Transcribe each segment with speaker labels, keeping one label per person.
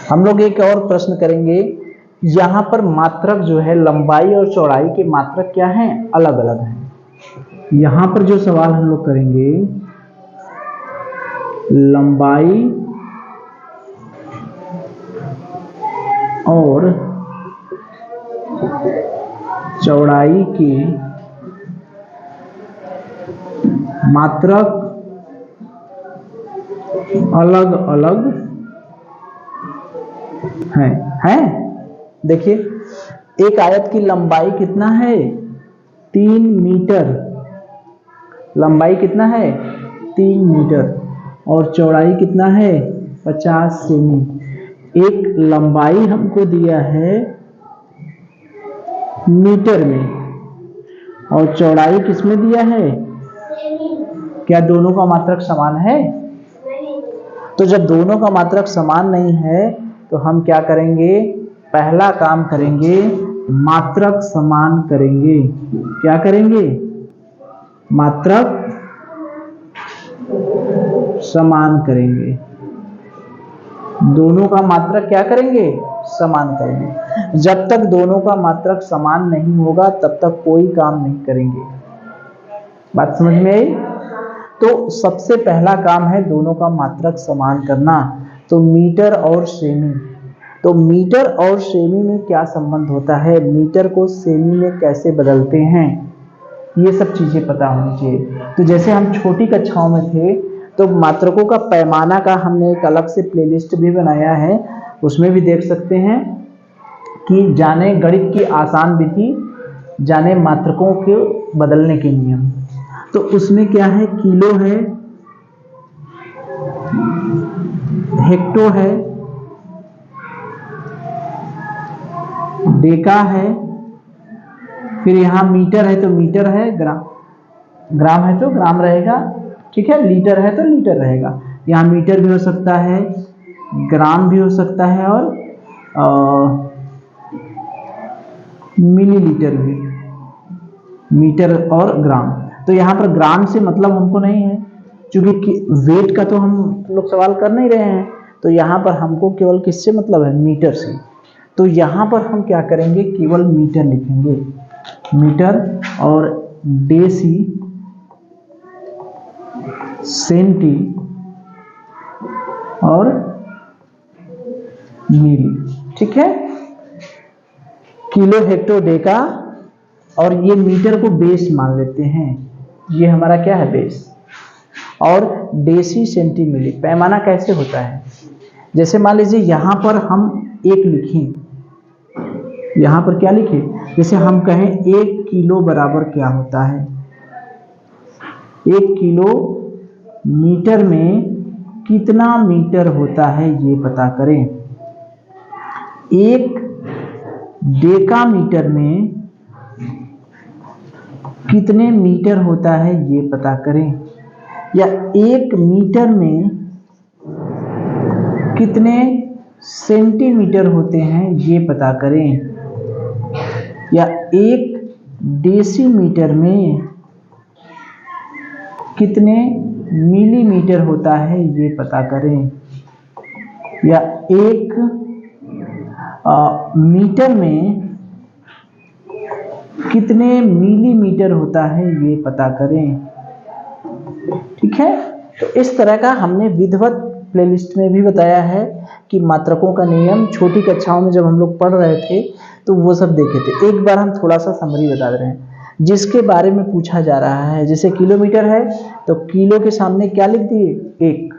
Speaker 1: हम लोग एक और प्रश्न करेंगे। यहाँ पर मात्रक जो है लंबाई और चौड़ाई के मात्रक क्या हैं, अलग अलग हैं। यहाँ पर जो सवाल हम लोग करेंगे, लंबाई और चौड़ाई के मात्रक अलग अलग हैं। देखिए, एक आयत की लंबाई कितना है, 3 मीटर। लंबाई कितना है, 3 मीटर, और चौड़ाई कितना है, 50 सेमी। एक लंबाई हमको दिया है मीटर में, और चौड़ाई किसमें दिया है, क्या दोनों का मात्रक समान है? तो जब दोनों का मात्रक समान नहीं है तो हम क्या करेंगे, पहला काम करेंगे, मात्रक समान करेंगे। क्या करेंगे, मात्रक समान करेंगे। दोनों का मात्रक क्या करेंगे, समान करेंगे। जब तक दोनों का मात्रक समान नहीं होगा तब तक कोई काम नहीं करेंगे। बात समझ में आई? तो सबसे पहला काम है दोनों का मात्रक समान करना। तो मीटर और सेमी, तो मीटर और सेमी में क्या संबंध होता है, मीटर को सेमी में कैसे बदलते हैं, ये सब चीजें पता होनी चाहिए। तो जैसे हम छोटी कक्षाओं में थे तो मात्रकों का पैमाना का हमने एक अलग से प्लेलिस्ट भी बनाया है, उसमें भी देख सकते हैं कि जाने गणित की आसान विधि, जाने मात्रकों के बदलने के नियम। तो उसमें क्या है, किलो है, हेक्टो है, डेका है, फिर यहाँ मीटर है तो मीटर है, ग्राम है तो ग्राम रहेगा, ठीक है, लीटर है तो लीटर रहेगा। यहाँ मीटर भी हो सकता है, ग्राम भी हो सकता है, और मिलीलीटर भी, मीटर और ग्राम। तो यहाँ पर ग्राम से मतलब हमको नहीं है, क्योंकि वेट का तो हम लोग सवाल कर नहीं रहे हैं। तो यहाँ पर हमको केवल किससे मतलब है, मीटर से। तो यहाँ पर हम क्या करेंगे, केवल मीटर लिखेंगे, मीटर, और डेसी, सेंटी और मिली, ठीक है। किलो, हेक्टो, डेका, और ये मीटर को बेस मान लेते हैं, ये हमारा क्या है, बेस। और डेसी, सेंटी, मिली पैमाना कैसे होता है, जैसे मान लीजिए यहाँ पर हम एक लिखें, यहाँ पर क्या लिखें, जैसे हम कहें 1 किलो बराबर क्या होता है, 1 किलो मीटर में कितना मीटर होता है ये पता करें। 1 डेका मीटर में कितने मीटर होता है ये पता करें, या 1 मीटर में कितने सेंटीमीटर होते हैं ये पता करें, या 1 डेसीमीटर में कितने मिलीमीटर होता है ये पता करें, या 1 मीटर में कितने मिलीमीटर होता है ये पता करें, ठीक है। तो इस तरह का हमने विधिवत प्लेलिस्ट में भी बताया है कि मात्रकों का नियम छोटी कक्षाओं में जब हम लोग पढ़ रहे थे तो वो सब देखे थे। एक बार हम थोड़ा सा समरी बता दे रहे हैं जिसके बारे में पूछा जा रहा है। जैसे किलोमीटर है तो किलो के सामने क्या लिख दिए, 1,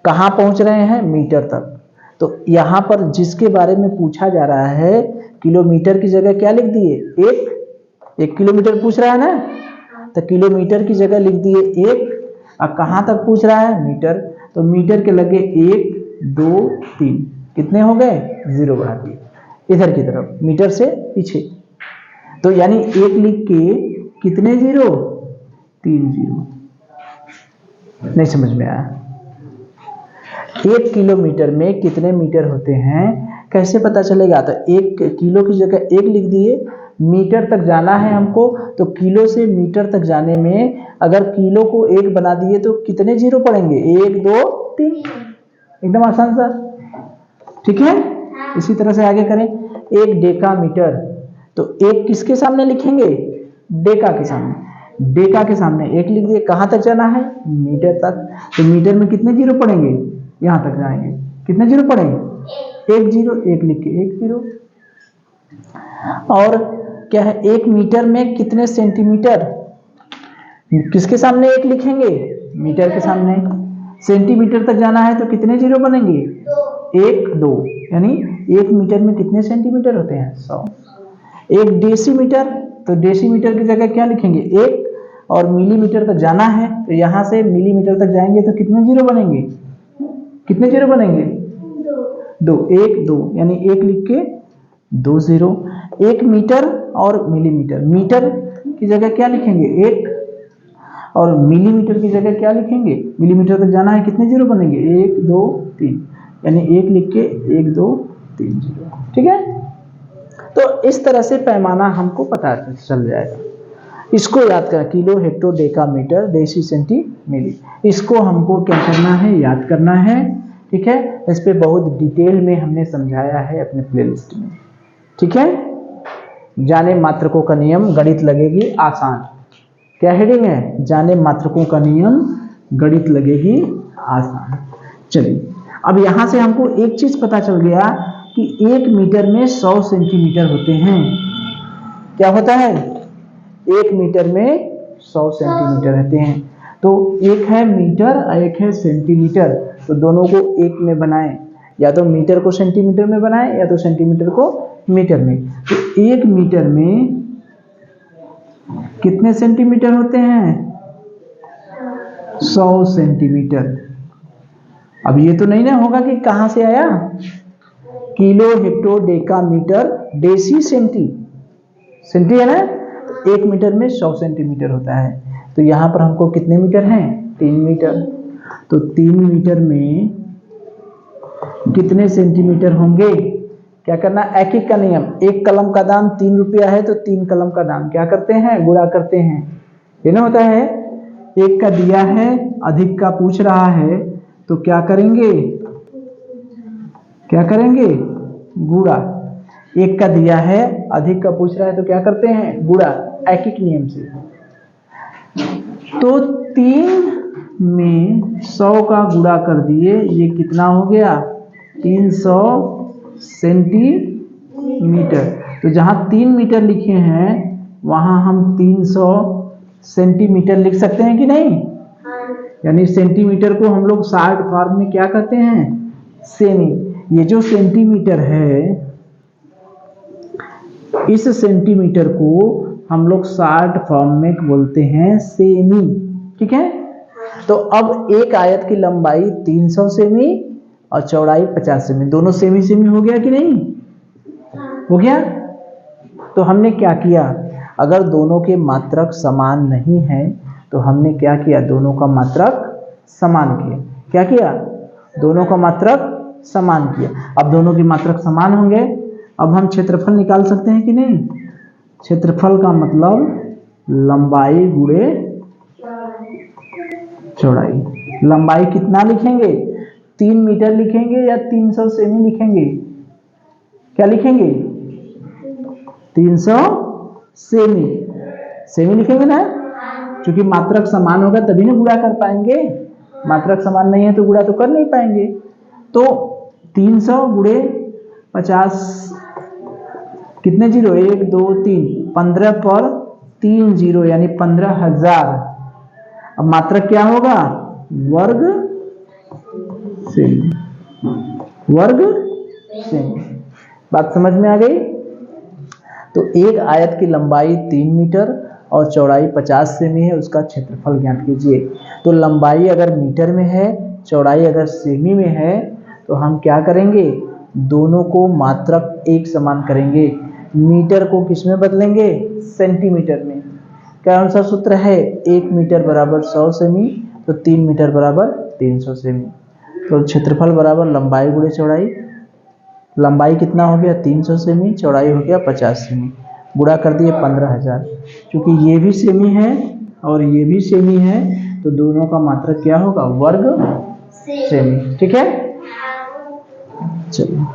Speaker 1: कहाँ पहुंच रहे हैं, मीटर तक। तो यहाँ पर जिसके बारे में पूछा जा रहा है किलोमीटर की जगह क्या लिख दिए, 1 किलोमीटर पूछ रहा है ना, तो किलोमीटर की जगह लिख दिए 1, और कहाँ तक पूछ रहा है, मीटर, तो मीटर के लगे 1 2 3, कितने हो गए, 0 बढ़ा दिए इधर की तरफ, मीटर से पीछे। तो यानी 1 लिख के कितने 0, 3 0। नहीं समझ में आया? 1 किलोमीटर में कितने मीटर होते हैं कैसे पता चलेगा, तो 1 किलो की जगह 1 लिख दिए, मीटर तक जाना है हमको, तो किलो से मीटर तक जाने में अगर किलो को 1 बना दिए तो कितने 0 पड़ेंगे, 1 2 3, एकदम आसान सा। ठीक है। इसी तरह से आगे करें, 1 डेकामीटर, तो एक किसके सामने लिखेंगे, डेका के सामने, डेका के सामने एक लिख दिए। कहां तक जाना है, मीटर तक, तो मीटर में कितने जीरो पड़ेंगे, यहां तक जाएंगे, कितने जीरो पड़ेंगे, 1 जीरो, एक लिख के 1 जीरो। और क्या है, 1 मीटर में कितने सेंटीमीटर, किसके सामने एक लिखेंगे, मीटर के सामने। सेंटीमीटर तक जाना है तो कितने जीरो बनेंगे, 1 2, यानी 1 मीटर में कितने सेंटीमीटर होते हैं, 100। 1 डेसीमीटर, तो डेसीमीटर की जगह क्या लिखेंगे, 1, और मिलीमीटर तक जाना है तो यहां से मिलीमीटर तक जाएंगे तो कितने जीरो बनेंगे, कितने जीरो बनेंगे, 2, 1 2, यानी 1 लिख के 2 जीरो। 1 मीटर और मिलीमीटर, मीटर की जगह क्या लिखेंगे, 1, और मिलीमीटर की जगह क्या लिखेंगे, मिलीमीटर तक जाना है, कितने जीरो बनेंगे, 1 2 3, यानी 1 लिख के 1 2 3 जीरो। ठीक है, तो इस तरह से पैमाना हमको पता चल जाएगा। इसको याद कर, kilo hecto decametre deci centi milli, इसको हमको क्या करना है, याद करना है। ठीक है, इस पे बहुत डिटेल में हमने समझाया है अपने प्लेलिस्ट में। ठीक है, जाने मात्रकों का नियम, गणित लगेगी आसान। क्या हेडिंग है, जाने मात्रकों का नियम, गणित लगेगी आसान। चलिए, अब यहां से हमको एक चीज पता चल गया कि 1 मीटर में 100 सेंटीमीटर होते हैं। क्या होता है, 1 मीटर में 100 सेंटीमीटर रहते हैं। तो एक है मीटर और एक है सेंटीमीटर, तो दोनों को एक में बनाएं, या तो मीटर को सेंटीमीटर में बनाएं या तो सेंटीमीटर को मीटर में। तो 1 मीटर में कितने सेंटीमीटर होते हैं, 100 सेंटीमीटर। अब ये तो नहीं ना होगा कि कहां से आया, kilo hecto decametre deci centi, centi है ना, तो 1 मीटर में 100 सेंटीमीटर होता है। तो यहां पर हमको कितने मीटर हैं, 3 मीटर। तो 3 मीटर में कितने सेंटीमीटर होंगे, क्या करना, एक एक का नियम, 1 कलम का दाम 3 रुपया है तो 3 कलम का दाम क्या करते हैं, गुणा करते हैं। ये ना होता है, 1 का दिया है, अधिक का पूछ रहा है, तो क्या करेंगे, क्या करेंगे, गुणा। 1 का दिया है, अधिक का पूछ रहा है, तो क्या करते हैं, गुणा, एक एक नियम से। तो 3 में 100 का गुणा कर दिए, ये कितना हो गया, 300 सेंटीमीटर। तो जहां 3 मीटर लिखे हैं वहां हम 300 सेंटीमीटर लिख सकते हैं कि नहीं, यानी सेंटीमीटर को हम लोग शॉर्ट फॉर्म में क्या कहते हैं, सेमी। ये जो सेंटीमीटर है, इस सेंटीमीटर को हम लोग शॉर्ट फॉर्म में बोलते हैं सेमी। ठीक है, तो अब एक आयत की लंबाई 300 सेमी और चौड़ाई 50 सेमी, दोनों सेमी सेमी हो गया कि नहीं, हो गया। तो हमने क्या किया, अगर दोनों के मात्रक समान नहीं है तो हमने क्या किया, दोनों का मात्रक समान किया। क्या किया, दोनों का मात्रक समान किया। अब दोनों के मात्रक समान होंगे, अब हम क्षेत्रफल निकाल सकते हैं कि नहीं। क्षेत्रफल का मतलब लंबाई गुणे चौड़ाई। लंबाई कितना लिखेंगे, 3 मीटर लिखेंगे या 300 सेमी लिखेंगे, क्या लिखेंगे, 300 सेमी, सेमी लिखेंगे ना, क्योंकि मात्रक समान होगा तभी ना गुणा कर पाएंगे, मात्रक समान नहीं है तो गुणा तो कर नहीं पाएंगे। तो 300 गुणे 50, कितने जीरो, 1 2 3, 15 पर 3 जीरो, यानी 15,000। अब मात्रक क्या होगा, वर्ग सेमी, वर्ग सेमी। बात समझ में आ गई। तो एक आयत की लंबाई 3 मीटर और चौड़ाई 50 सेमी है, उसका क्षेत्रफल ज्ञात कीजिए। तो लंबाई अगर मीटर में है, चौड़ाई अगर सेमी में है, तो हम क्या करेंगे, दोनों को मात्रक एक समान करेंगे, मीटर को किस में बदलेंगे, सेंटीमीटर में। क्या अनुसार सूत्र है, 1 मीटर बराबर 100 सेमी, तो 3 मीटर बराबर 300 सेमी। तो क्षेत्रफल बराबर लंबाई गुणे चौड़ाई, लंबाई कितना हो गया 300 सेमी, चौड़ाई हो गया 50 सेमी, गुणा कर दिए 15,000। क्योंकि ये भी सेमी है और ये भी सेमी है, तो दोनों का मात्रक क्या होगा, वर्ग सेमी। ठीक है। चलिए।